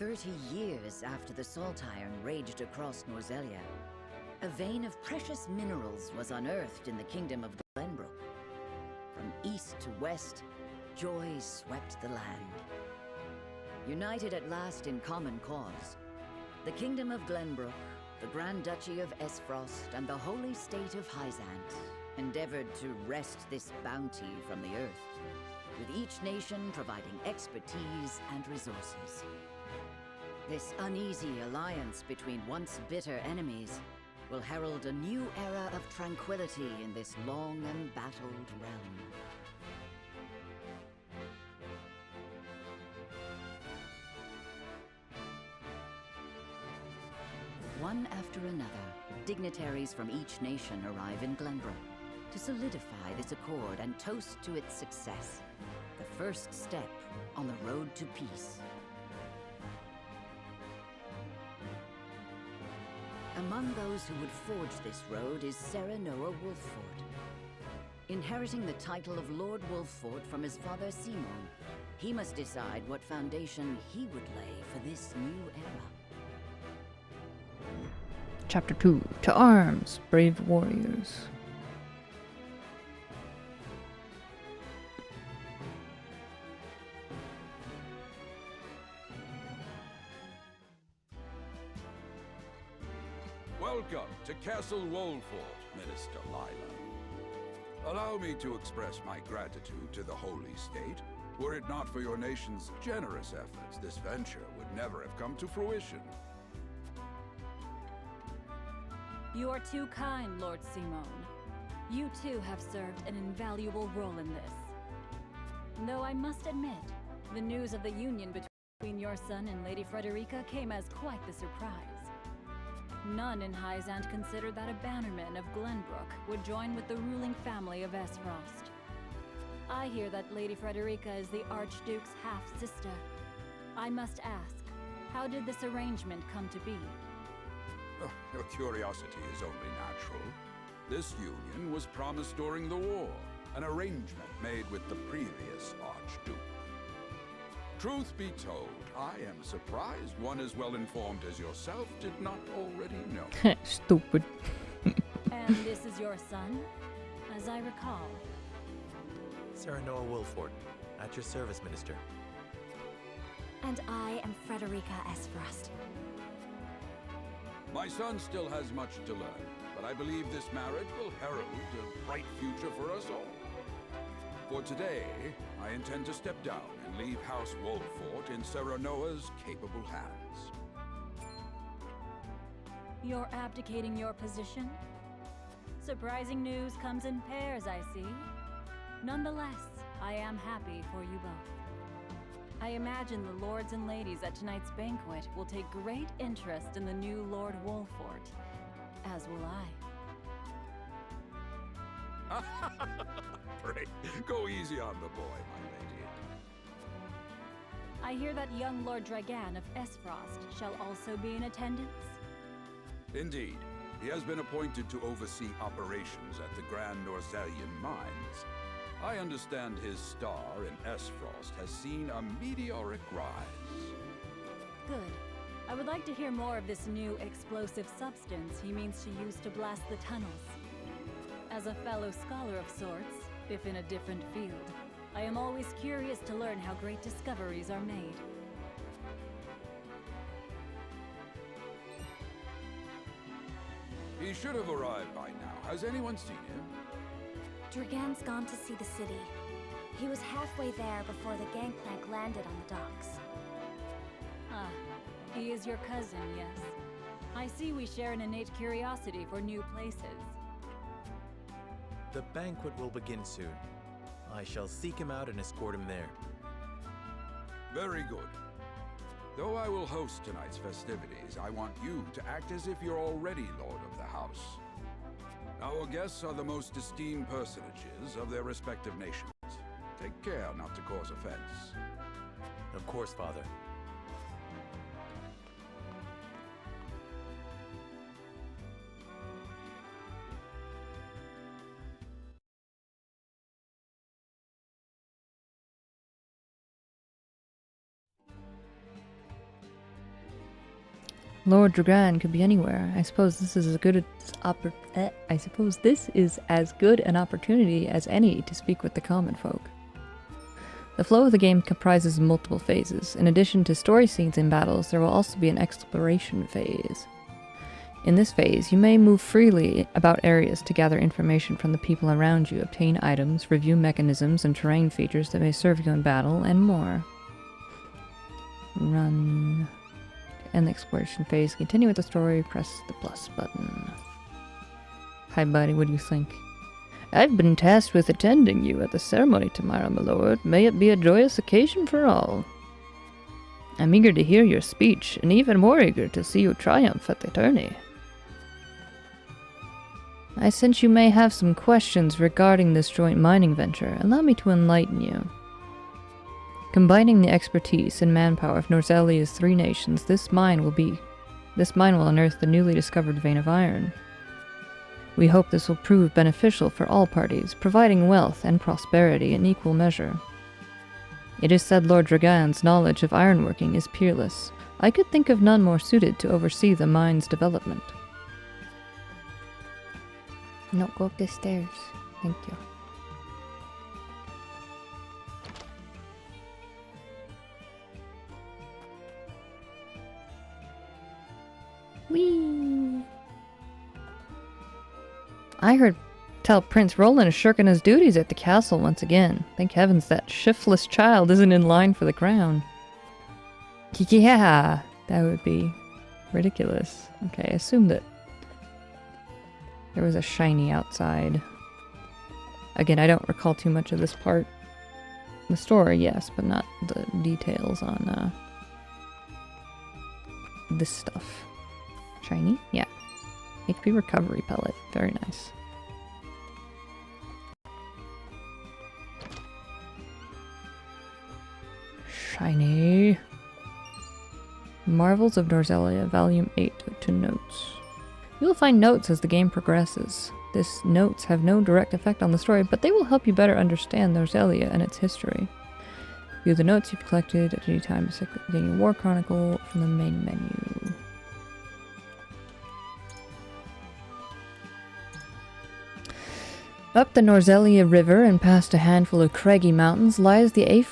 30 years after the Salt Iron raged across Norzelia, a vein of precious minerals was unearthed in the kingdom of Glenbrook. From east to west, joy swept the land. United at last in common cause, the kingdom of Glenbrook, the Grand Duchy of Esfrost, and the holy state of Hyzant endeavored to wrest this bounty from the earth, with each nation providing expertise and resources. This uneasy alliance between once bitter enemies will herald a new era of tranquility in this long embattled realm. One after another, dignitaries from each nation arrive in Glenbrook to solidify this accord and toast to its success, the first step on the road to peace. Among those who would forge this road is Serenoa Wolffort. Inheriting the title of Lord Wolffort from his father Simon, he must decide what foundation he would lay for this new era. Chapter 2. To arms, brave warriors. Welcome to Castle Wolffort, Minister Lila. Allow me to express my gratitude to the Holy State. Were it not for your nation's generous efforts, this venture would never have come to fruition. You are too kind, Lord Simon. You too have served an invaluable role in this. Though I must admit, the news of the union between your son and Lady Frederica came as quite the surprise. None in Hyzant considered that a bannerman of Glenbrook would join with the ruling family of Esfrost. I hear that Lady Frederica is the Archduke's half-sister. I must ask, how did this arrangement come to be? Oh, your curiosity is only natural. This union was promised during the war, an arrangement made with the previous Archduke. Truth be told, I am surprised one as well informed as yourself did not already know. Stupid. And this is your son, as I recall. Serenoa Wolffort, at your service, Minister. And I am Frederica Esfrost. My son still has much to learn, but I believe this marriage will herald a bright future for us all. For today, I intend to step down and leave House Wolffort in Serenoa's capable hands. You're abdicating your position? Surprising news comes in pairs, I see. Nonetheless, I am happy for you both. I imagine the lords and ladies at tonight's banquet will take great interest in the new Lord Wolffort, as will I. Pray, go easy on the boy, my lady. I hear that young Lord Dragan of Esfrost shall also be in attendance? Indeed. He has been appointed to oversee operations at the Grand Norzelian mines. I understand his star in Esfrost has seen a meteoric rise. Good. I would like to hear more of this new explosive substance he means to use to blast the tunnels. As a fellow scholar of sorts, if in a different field, I am always curious to learn how great discoveries are made. He should have arrived by now. Has anyone seen him? Dragan's gone to see the city. He was halfway there before the gangplank landed on the docks. Ah, he is your cousin, yes. I see we share an innate curiosity for new places. The banquet will begin soon. I shall seek him out and escort him there. Very good. Though I will host tonight's festivities, I want you to act as if you're already Lord of the House. Our guests are the most esteemed personages of their respective nations. Take care not to cause offense. Of course, Father. Lord Dragan could be anywhere. I suppose this is as good an opportunity as any to speak with the common folk. The flow of the game comprises multiple phases. In addition to story scenes and battles, there will also be an exploration phase. In this phase, you may move freely about areas to gather information from the people around you, obtain items, review mechanisms and terrain features that may serve you in battle, and more. Run. End the exploration phase. Continue with the story, press the plus button. Hi buddy, what do you think? I've been tasked with attending you at the ceremony tomorrow, my lord. May it be a joyous occasion for all. I'm eager to hear your speech, and even more eager to see you triumph at the tourney. I sense you may have some questions regarding this joint mining venture. Allow me to enlighten you. Combining the expertise and manpower of Norzelia's 3 nations, this mine will unearth the newly discovered vein of iron. We hope this will prove beneficial for all parties, providing wealth and prosperity in equal measure. It is said Lord Dragan's knowledge of ironworking is peerless. I could think of none more suited to oversee the mine's development. No, go up the stairs. Thank you. Whee! I heard tell Prince Roland is shirking his duties at the castle once again. Thank heavens that shiftless child isn't in line for the crown. Yeah, that would be ridiculous. Okay, I assume that there was a shiny outside. Again, I don't recall too much of this part. The story, yes, but not the details on this stuff. Shiny? Yeah. HP recovery pellet. Very nice. Shiny. Marvels of Norzelia, Volume 8 to Notes. You will find notes as the game progresses. These notes have no direct effect on the story, but they will help you better understand Norzelia and its history. View the notes you've collected at any time to continue War Chronicle from the main menu. Up the Norzelia River and past a handful of craggy mountains lies the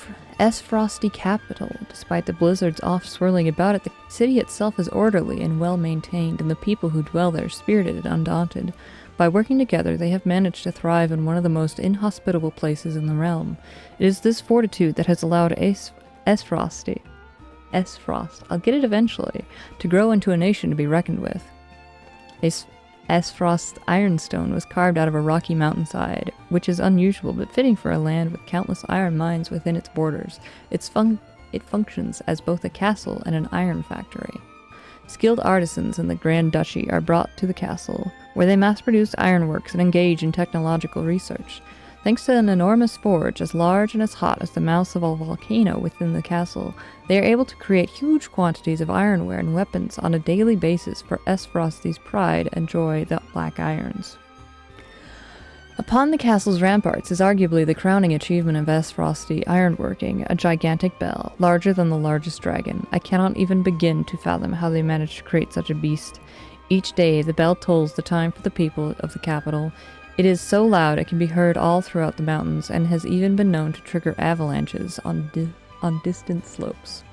Frosty capital. Despite the blizzards oft swirling about it, the city itself is orderly and well maintained, and the people who dwell there spirited and undaunted. By working together, they have managed to thrive in one of the most inhospitable places in the realm. It is this fortitude that has allowed Frost, I'll get it eventually, to grow into a nation to be reckoned with. Frost's ironstone was carved out of a rocky mountainside, which is unusual but fitting for a land with countless iron mines within its borders. It functions as both a castle and an iron factory. Skilled artisans in the Grand Duchy are brought to the castle, where they mass-produce ironworks and engage in technological research. Thanks to an enormous forge as large and as hot as the mouth of a volcano within the castle, they are able to create huge quantities of ironware and weapons on a daily basis for Frosty's pride and joy, the black irons. Upon the castle's ramparts is arguably the crowning achievement of Frosty ironworking, a gigantic bell, larger than the largest dragon. I cannot even begin to fathom how they managed to create such a beast. Each day, the bell tolls the time for the people of the capital. It is so loud it can be heard all throughout the mountains, and has even been known to trigger avalanches on distant slopes.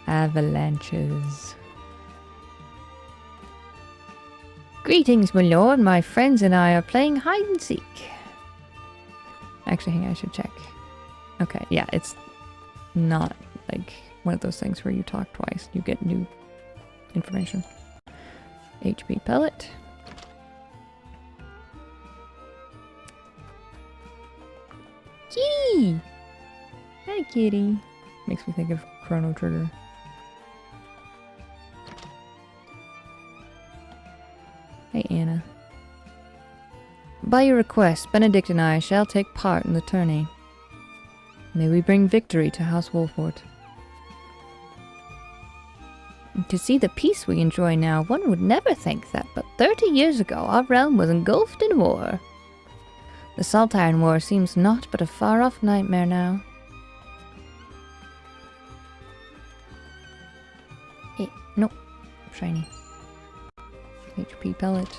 Avalanches. Greetings, my lord. My friends and I are playing hide and seek. Actually, hang on, I should check. Okay, yeah, it's not like one of those things where you talk twice. You get new information. HP pellet. Kitty! Hi, kitty. Makes me think of Chrono Trigger. Hey, Anna. By your request, Benedict and I shall take part in the tourney. May we bring victory to House Wolfort. To see the peace we enjoy now, one would never think that, but 30 years ago our realm was engulfed in war. The Salt Iron War seems naught but a far-off nightmare now. Nope. Shiny. HP pellet.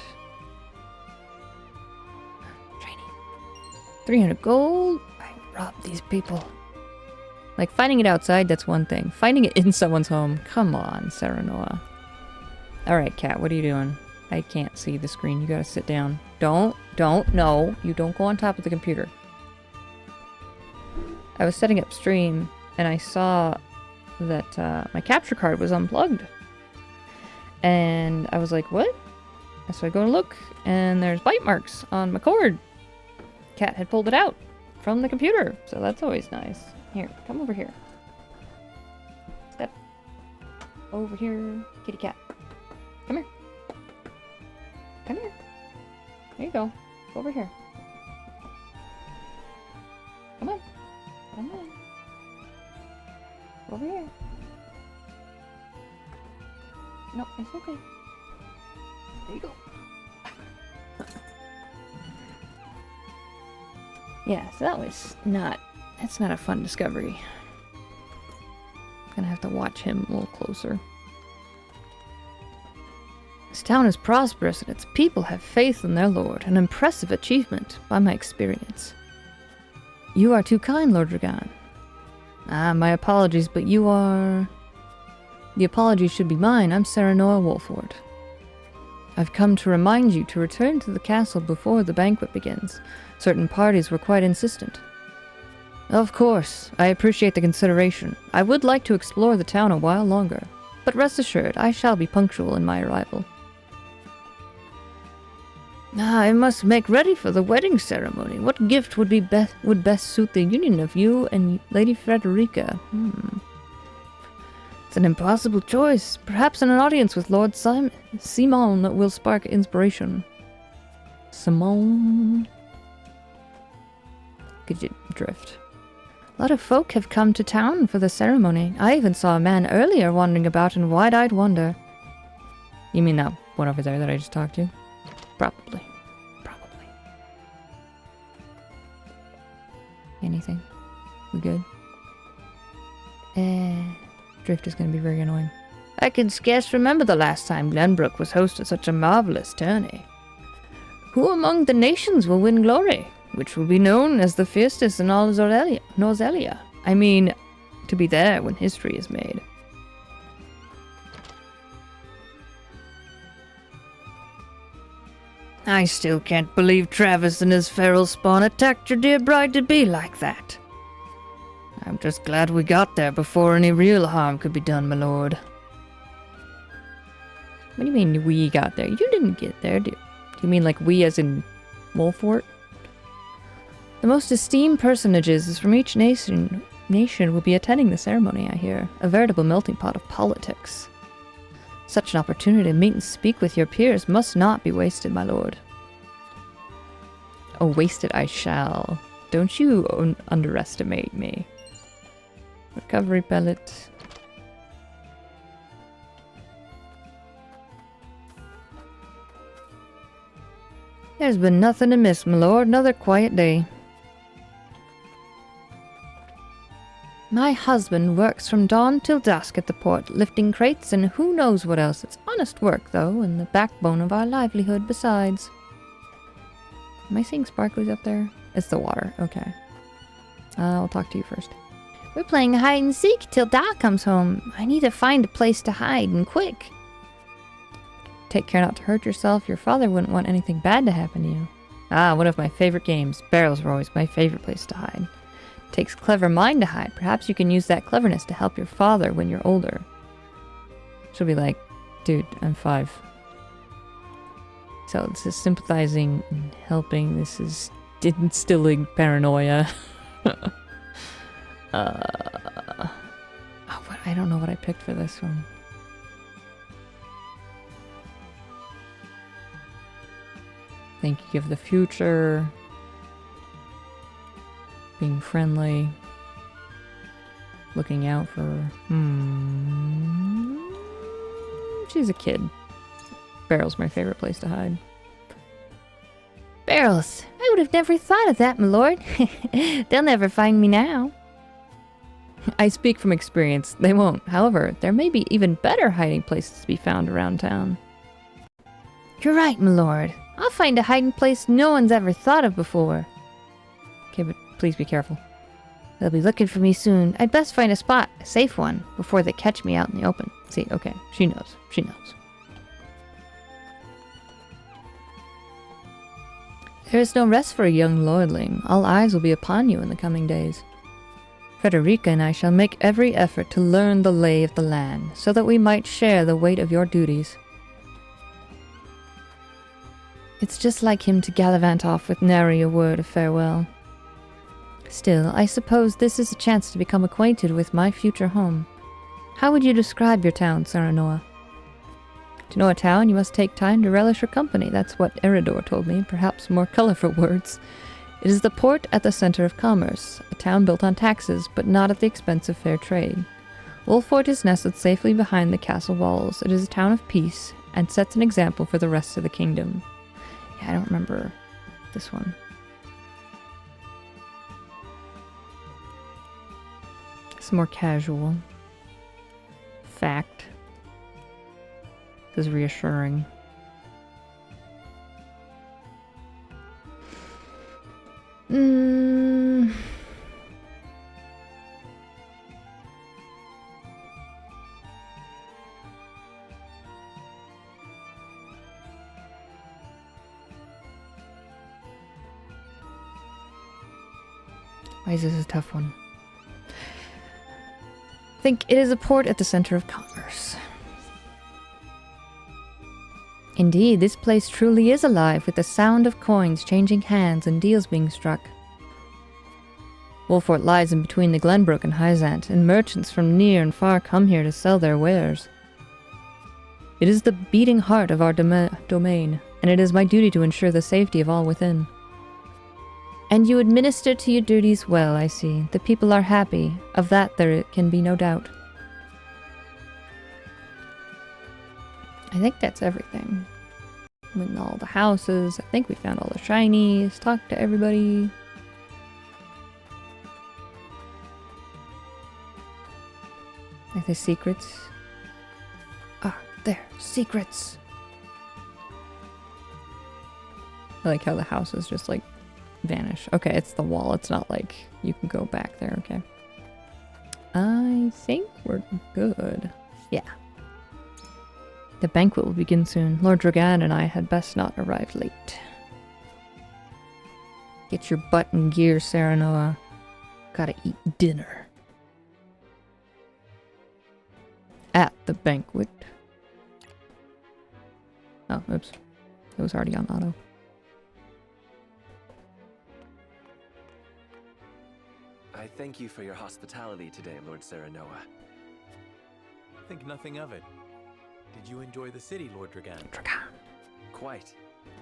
Shiny. 300 gold. I robbed these people. Like, finding it outside, that's one thing. Finding it in someone's home. Come on, Serenoa. Alright, cat, what are you doing? I can't see the screen. You gotta sit down. No. You don't go on top of the computer. I was setting up stream, and I saw that my capture card was unplugged. And I was like, what? So I go to look, and there's bite marks on my cord. Cat had pulled it out from the computer, so that's always nice. Here, come over here. Step over here, kitty cat. Come here. Come here. There you go. Go over here. Come on. Come on. Over here. No, it's okay. There you go. Yeah, so that's not a fun discovery. Gonna have to watch him a little closer. This town is prosperous and its people have faith in their lord. An impressive achievement, by my experience. You are too kind, Lord Dragan. My apologies, but you are... The apology should be mine. I'm Serenoa Wolford. I've come to remind you to return to the castle before the banquet begins. Certain parties were quite insistent. Of course, I appreciate the consideration. I would like to explore the town a while longer, but rest assured, I shall be punctual in my arrival. I must make ready for the wedding ceremony. What gift would best suit the union of you and Lady Frederica? It's an impossible choice. Perhaps an audience with Lord Simon will spark inspiration. Simon. Could you drift? A lot of folk have come to town for the ceremony. I even saw a man earlier wandering about in wide-eyed wonder. You mean that one over there that I just talked to? Probably. Anything? We good? Drift is going to be very annoying. I can scarce remember the last time Glenbrook was host of such a marvelous tourney. Who among the nations will win glory? Which will be known as the fiercest in all Norzelia. I mean, to be there when history is made. I still can't believe Travis and his feral spawn attacked your dear bride-to-be like that. I'm just glad we got there before any real harm could be done, my lord. What do you mean we got there? You didn't get there, do you mean like we as in Wolfort? The most esteemed personages from each nation will be attending the ceremony, I hear. A veritable melting pot of politics. Such an opportunity to meet and speak with your peers must not be wasted, my lord. Oh, wasted I shall. Don't you underestimate me. Recovery pellet. There's been nothing amiss, my lord. Another quiet day. My husband works from dawn till dusk at the port, lifting crates and who knows what else. It's honest work, though, and the backbone of our livelihood besides. Am I seeing sparklies up there? It's the water. Okay. I'll talk to you first. We're playing hide and seek till Doc comes home. I need to find a place to hide, and quick. Take care not to hurt yourself. Your father wouldn't want anything bad to happen to you. One of my favorite games. Barrels were always my favorite place to hide. Takes clever mind to hide. Perhaps you can use that cleverness to help your father when you're older. She'll be like, dude, I'm 5. So this is sympathizing and helping. This is instilling paranoia. I don't know what I picked for this one. Thinking of the future. Being friendly. Looking out for... She's a kid. Barrel's my favorite place to hide. Barrels! I would have never thought of that, my lord. They'll never find me now. I speak from experience. They won't. However, there may be even better hiding places to be found around town. You're right, my lord. I'll find a hiding place no one's ever thought of before. Okay, but please be careful. They'll be looking for me soon. I'd best find a spot, a safe one, before they catch me out in the open. See, okay, she knows. She knows. There is no rest for a young lordling. All eyes will be upon you in the coming days. Frederica and I shall make every effort to learn the lay of the land, so that we might share the weight of your duties. It's just like him to gallivant off with nary a word of farewell. Still, I suppose this is a chance to become acquainted with my future home. How would you describe your town, Serenoa? To know a town, you must take time to relish her company. That's what Eridor told me, perhaps more colorful words. It is the port at the center of commerce, a town built on taxes, but not at the expense of fair trade. Wolfort is nestled safely behind the castle walls. It is a town of peace, and sets an example for the rest of the kingdom. Yeah, I don't remember this one. It's more casual. Fact. This is reassuring. Why is this a tough one? I think it is a port at the center of commerce. Indeed, this place truly is alive with the sound of coins changing hands and deals being struck. Wolfort lies in between the Glenbrook and Hyzant, and merchants from near and far come here to sell their wares. It is the beating heart of our domain, and it is my duty to ensure the safety of all within. And you administer to your duties well, I see. The people are happy. Of that there can be no doubt. I think that's everything. Went in all the houses. I think we found all the shinies. Talked to everybody. Like the secrets. Ah, there. Secrets. I like how the houses just like vanish. Okay, it's the wall. It's not like you can go back there. Okay. I think we're good. Yeah. The banquet will begin soon. Lord Dragan and I had best not arrive late. Get your butt in gear, Serenoa. Gotta eat dinner. At the banquet. Oh, oops. It was already on auto. I thank you for your hospitality today, Lord Serenoa. Think nothing of it. Did you enjoy the city, Lord Dragan? Quite.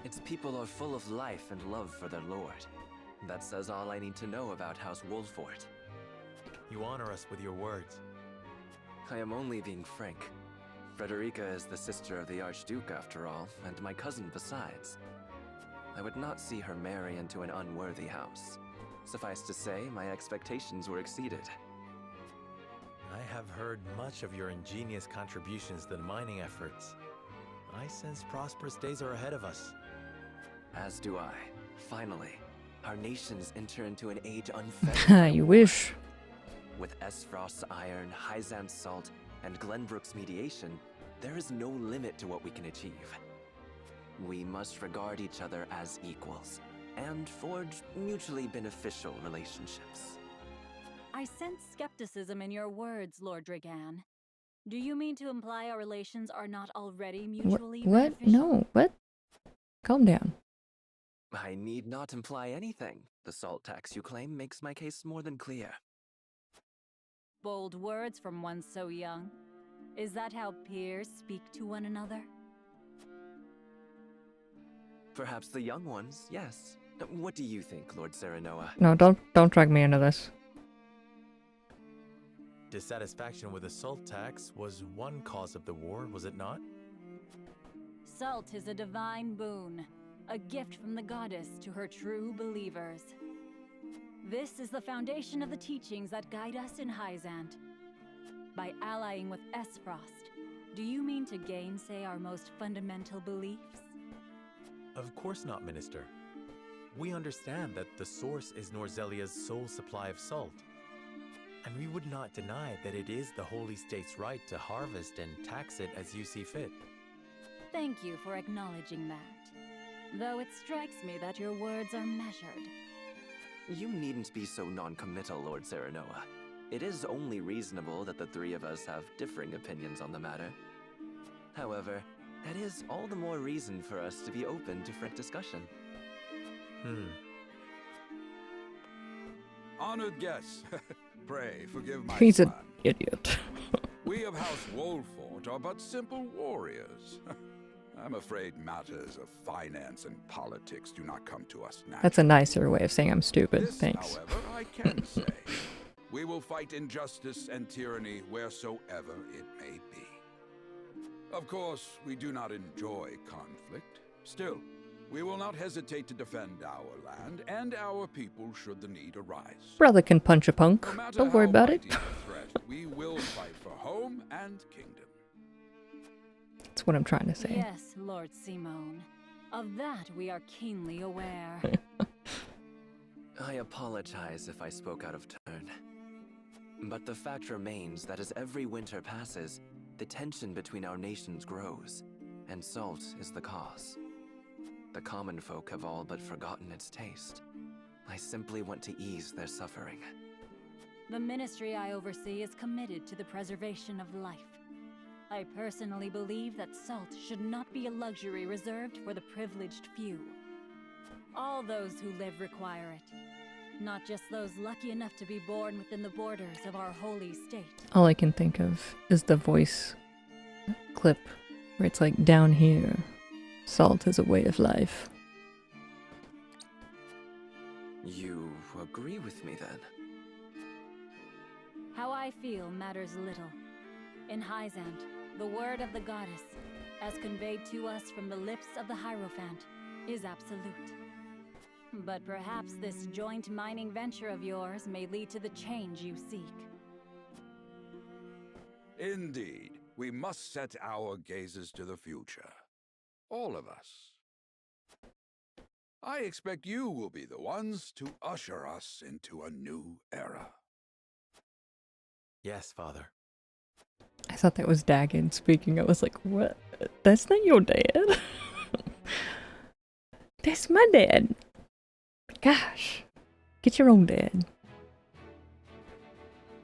Its people are full of life and love for their lord. That says all I need to know about House Wolfort. You honor us with your words. I am only being frank. Frederica is the sister of the Archduke, after all, and my cousin besides. I would not see her marry into an unworthy house. Suffice to say, my expectations were exceeded. I have heard much of your ingenious contributions to the mining efforts. I sense prosperous days are ahead of us. As do I. Finally, our nations enter into an age unfettered. You wish. With Esfrost's iron, Hyzant's salt, and Glenbrook's mediation, there is no limit to what we can achieve. We must regard each other as equals, and forge mutually beneficial relationships. I sense skepticism in your words, Lord Dragan. Do you mean to imply our relations are not already mutually What? beneficial? No, what? Calm down. I need not imply anything. The salt tax you claim makes my case more than clear. Bold words from one so young. Is that how peers speak to one another? Perhaps the young ones, yes. What do you think, Lord Serenoa? No, don't drag me into this. Dissatisfaction with the salt tax was one cause of the war, was it not? Salt is a divine boon, a gift from the goddess to her true believers. This is the foundation of the teachings that guide us in Hyzant. By allying with Esfrost, do you mean to gainsay our most fundamental beliefs? Of course not, Minister. We understand that the source is Norzelia's sole supply of salt. And we would not deny that it is the Holy State's right to harvest and tax it as you see fit. Thank you for acknowledging that. Though it strikes me that your words are measured. You needn't be so non-committal, Lord Serenoa. It is only reasonable that the three of us have differing opinions on the matter. However, that is all the more reason for us to be open to frank discussion. Honored guests, pray forgive my He's an slang. idiot. We of House Wolfort are but simple warriors. I'm afraid matters of finance and politics do not come to us naturally. That's a nicer way of saying I'm stupid. This, Thanks. however, I can say. We will fight injustice and tyranny wheresoever it may be. Of course, we do not enjoy conflict. Still, we will not hesitate to defend our land and our people should the need arise. Brother can punch a punk. No matter Don't worry how about it. mighty the threat, we will fight for home and kingdom. That's what I'm trying to say. Yes, Lord Simone. Of that we are keenly aware. I apologize if I spoke out of turn. But the fact remains that as every winter passes, the tension between our nations grows, and salt is the cause. The common folk have all but forgotten its taste. I simply want to ease their suffering. The ministry I oversee is committed to the preservation of life. I personally believe that salt should not be a luxury reserved for the privileged few. All those who live require it, not just those lucky enough to be born within the borders of our holy state. All I can think of is the voice clip where it's like, down here, salt is a way of life. You agree with me then? How I feel matters little. In Hyzant, the word of the goddess, as conveyed to us from the lips of the Hierophant, is absolute. But perhaps this joint mining venture of yours may lead to the change you seek. Indeed, we must set our gazes to the future. All of us. I expect you will be the ones to usher us into a new era. Yes, Father. I thought that was Dagon speaking. I was like, what? That's not your dad. That's my dad. Gosh. Get your own dad.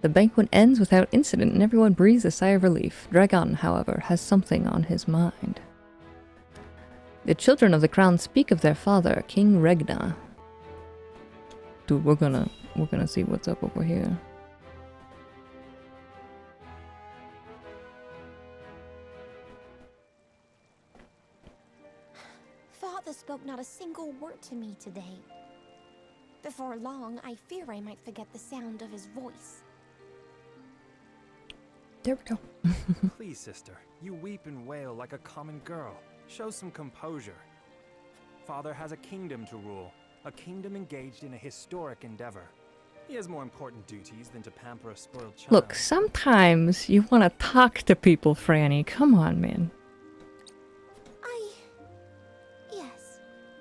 The banquet ends without incident and everyone breathes a sigh of relief. Dragon, however, has something on his mind. The children of the crown speak of their father, King Regna. Dude, we're gonna see what's up over here. Father spoke not a single word to me today. Before long, I fear I might forget the sound of his voice. There we go. Please, sister, you weep and wail like a common girl. Show some composure. Father has a kingdom to rule, a kingdom engaged in a historic endeavor. He has more important duties than to pamper a spoiled child. Look, sometimes you want to talk to people, Franny. Come on, man. Yes,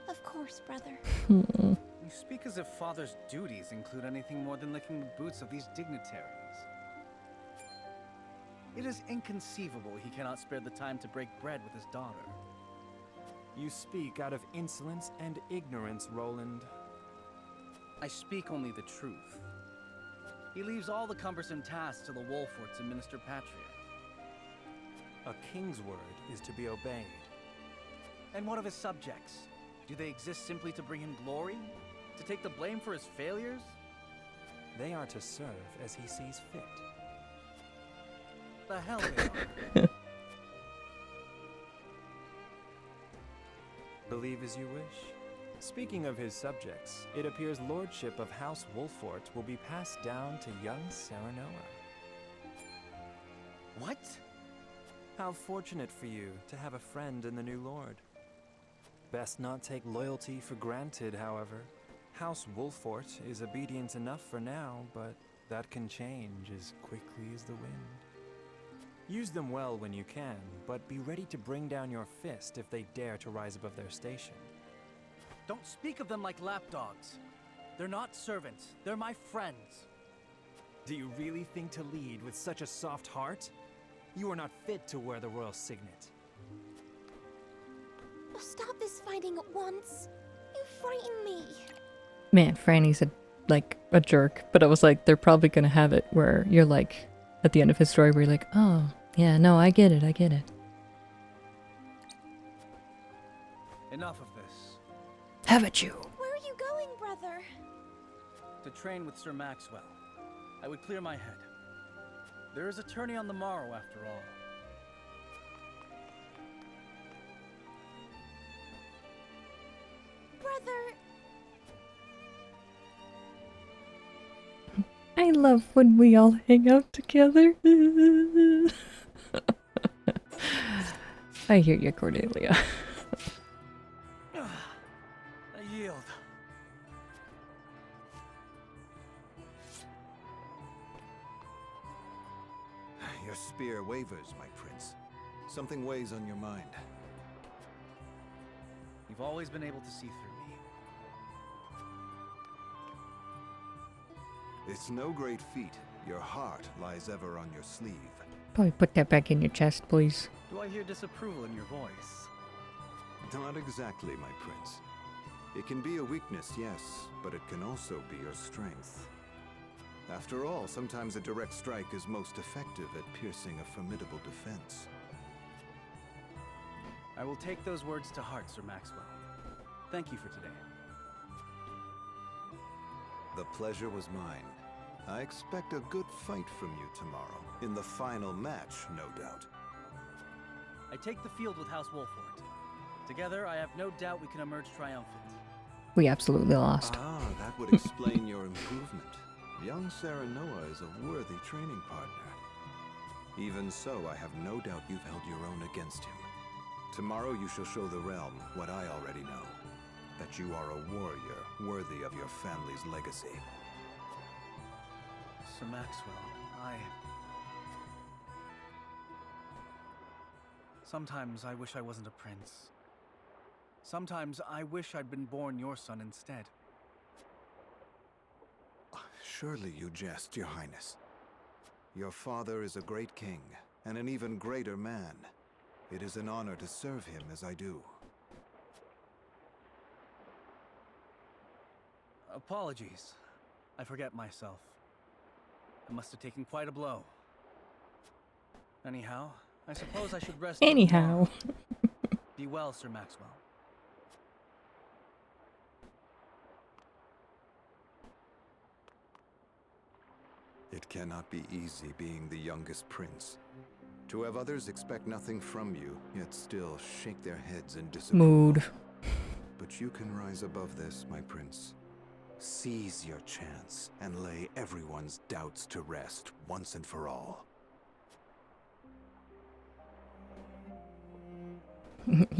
of course, brother. You speak as if Father's duties include anything more than licking the boots of these dignitaries. It is inconceivable he cannot spare the time to break bread with his daughter. You speak out of insolence and ignorance, Roland. I speak only the truth. He leaves all the cumbersome tasks to the Wolforts and Minister Patria. A king's word is to be obeyed. And what of his subjects? Do they exist simply to bring him glory? To take the blame for his failures? They are to serve as he sees fit. The hell they are. Believe as you wish. Speaking of his subjects, it appears lordship of House Wolfort will be passed down to young Serenoa. What? How fortunate for you to have a friend in the new lord. Best not take loyalty for granted, however. House Wolfort is obedient enough for now, but that can change as quickly as the wind. Use them well when you can, but be ready to bring down your fist if they dare to rise above their station. Don't speak of them like lapdogs. They're not servants, they're my friends. Do you really think to lead with such a soft heart? You are not fit to wear the royal signet. Stop this fighting at once. You frighten me. Man, Franny's a jerk, but I was like, they're probably gonna have it where you're like, at the end of his story, where you're like, oh, yeah, no, I get it. Enough of this. Have it, you. Where are you going, brother? To train with Sir Maxwell. I would clear my head. There is a tourney on the morrow, after all. Brother, I love when we all hang out together. I hear you, Cordelia. I yield. Your spear wavers, my prince. Something weighs on your mind. You've always been able to see through me. It's no great feat. Your heart lies ever on your sleeve. Probably put that back in your chest, please. Do I hear disapproval in your voice? Not exactly, my prince. It can be a weakness, yes, but it can also be your strength. After all, sometimes a direct strike is most effective at piercing a formidable defense. I will take those words to heart, Sir Maxwell. Thank you for today. The pleasure was mine. I expect a good fight from you tomorrow. In the final match, no doubt. I take the field with House Wolfort. Together, I have no doubt we can emerge triumphant. We absolutely lost. Ah, that would explain your improvement. Young Serenoa is a worthy training partner. Even so, I have no doubt you've held your own against him. Tomorrow you shall show the realm what I already know. That you are a warrior worthy of your family's legacy. Sir Maxwell, Sometimes I wish I wasn't a prince. Sometimes I wish I'd been born your son instead. Surely you jest, Your Highness. Your father is a great king, and an even greater man. It is an honor to serve him as I do. Apologies. I forget myself. I must have taken quite a blow. Anyhow, I suppose I should rest. Anyhow. Be well, Sir Maxwell. It cannot be easy being the youngest prince. To have others expect nothing from you, yet still shake their heads in disapproval. Mood. But you can rise above this, my prince. Seize your chance and lay everyone's doubts to rest once and for all.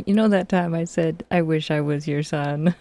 You know that time I said, I wish I was your son?